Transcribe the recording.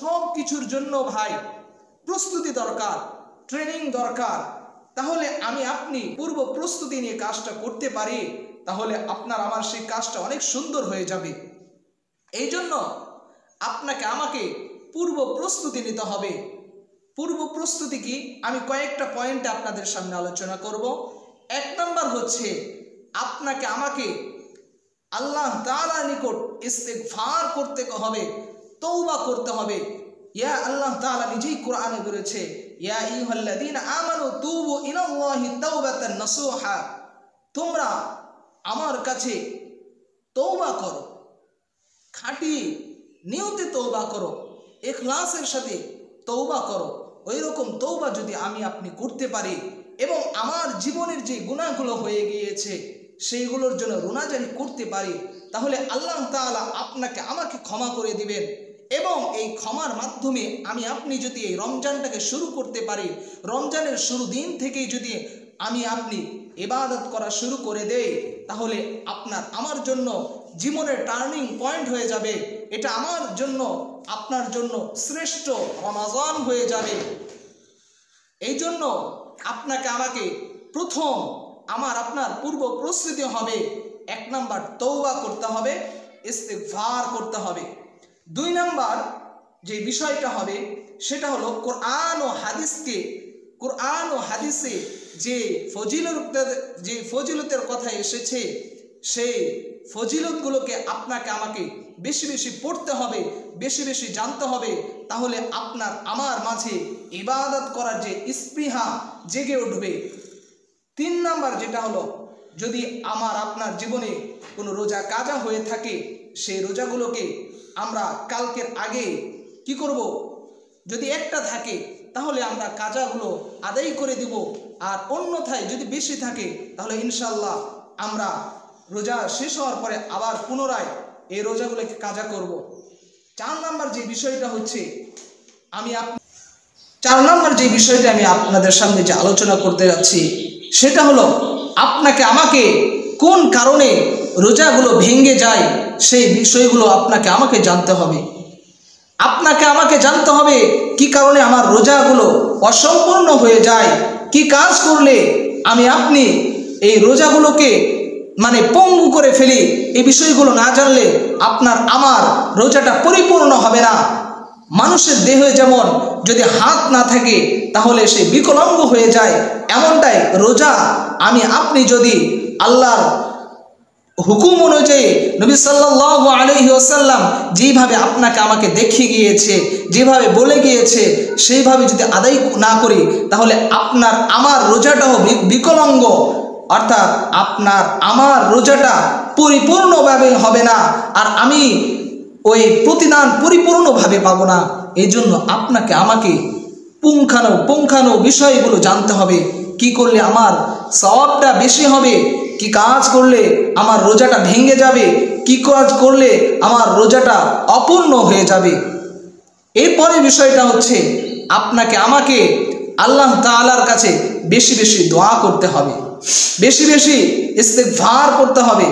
সব কিছুর জন্য ভাই প্রস্তুতি দরকার, ট্রেনিং দরকার। তাহলে আমি আপনি পূর্ব প্রস্তুতি নিয়ে কাজটা করতে পারি, তাহলে আপনার আমার সেই কাজটা অনেক সুন্দর হয়ে যাবে। এই জন্য আপনাকে আমাকে পূর্ব প্রস্তুতি নিতে হবে। পূর্ব প্রস্তুতি কি, আমি কয়েকটা পয়েন্টে আপনাদের সামনে আলোচনা করব। 1 নম্বর হচ্ছে আপনাকে আমাকে আল্লাহ তাআলার নিকট ইস্তিগফার করতে হবে, তওবা করতে হবে। ইয়া আল্লাহ তাআলা নিজেই কোরআনে বলেছে, ইয়া আইয়ুহাল্লাযীনা আমানু তুবু ইলাল্লাহি তাওবাতান নাসুহা, তোমরা আমার কাছে তওবা করো, খাঁটি নিয়তে তওবা করো, ইখলাসের সাথে তওবা করো। ওই রকম তওবা যদি আমি আপনি করতে পারি এবং আমার জীবনের যে গুনাহগুলো হয়ে গিয়েছে সেইগুলোর জন্য রোনাজারি করতে পারি, তাহলে আল্লাহ তাআলা আপনাকে আমাকে ক্ষমা করে দিবেন। এবং এই ক্ষমার মাধ্যমে আমি আপনি যদি এই রমজানটাকে শুরু করতে পারি, রমজানের শুরু দিন থেকেই যদি আমি আপনি ইবাদত করা শুরু করে দেই, তাহলে আপনার আমার জন্য জীবনের টার্নিং পয়েন্ট হয়ে যাবে। এটা আমার জন্য আপনার জন্য শ্রেষ্ঠ রমাজান হয়ে যাবে। এই জন্য আপনাকে আমাকে প্রথম আমার আপনার পূর্ব প্রস্তুতি হবে, 1 নম্বর তওবা করতে হবে, ইস্তিগফার করতে হবে। 2 নম্বর যে বিষয়টা হবে সেটা হলো কোরআন ও হাদিসে যে ফজিলতের কথা এসেছে সেই ফজিলতগুলোকে আপনাকে আমাকে বেশি বেশি পড়তে হবে, বেশি বেশি জানতে হবে। তাহলে আপনার আমার মাঝে ইবাদত করার যে স্পৃহা জেগে উঠবে। 3 নম্বর যেটা হলো, যদি আমার আপনার জীবনে কোনো রোজা কাজা হয়ে থাকে, সেই রোজাগুলোকে আমরা কালকের আগে কি করব, যদি একটা থাকে তাহলে আমরা কাজাগুলো আদায় করে দিব, আর অন্যথায় যদি বেশি থাকে তাহলে ইনশাআল্লাহ আমরা রোজা শেষ হওয়ার পরে আবার পুনরায় এই রোজাগুলোকে কাজা করব। 4 নম্বর যে বিষয়টা হচ্ছে আমি আপনাদের সামনে যে আলোচনা করতে যাচ্ছি সেটা হলো আপনাকে আমাকে কোন কারণে রোজাগুলো ভেঙে যায় সেই বিষয়গুলো আপনাকে আমাকে জানতে হবে। আপনাকে আমাকে জানতে হবে কি কারণে আমার রোজাগুলো অসম্পূর্ণ হয়ে যায়, কি কাজ করলে আমি আপনি এই রোজাগুলোকে পঙ্গু করে ফেলি। এই বিষয়গুলো না জানলে আপনার আমার রোজাটা পরিপূর্ণ হবে না। মানুষের দেহে যেমন যদি হাত না থাকে তাহলে সে বিকলাঙ্গ হয়ে যায়, এমনটাই রোজা আমি আপনি যদি আল্লাহর হুকুম অনুযায়ী নবী সাল্লাল্লাহু আলাইহি ওয়াসাল্লাম যেভাবে আপনাকে আমাকে দেখিয়ে গিয়েছে, যেভাবে বলে গিয়েছে, সেইভাবে যদি আদায় না করি তাহলে আপনার আমার রোজাটাও বিকলাঙ্গ, অর্থাৎ আপনার আমার রোজাটা পরিপূর্ণভাবে হবে না, আর আমি ওই প্রতিদান পরিপূর্ণভাবে পাবো না। এই জন্য আপনাকে আমাকে পুঙ্খানু বিষয়গুলো জানতে হবে। কি করলে আমার সওয়াবটা বেশি হবে, কি কাজ করলে আমার রোজাটা ভেঙে যাবে, কি কাজ করলে আমার রোজাটা অপূর্ণ হয়ে যাবে। এরপরে বিষয়টা হচ্ছে আপনাকে আমাকে আল্লাহ তাআলার কাছে বেশি বেশি দোয়া করতে হবে, বেশি বেশি ইস্তিগফার করতে হবে।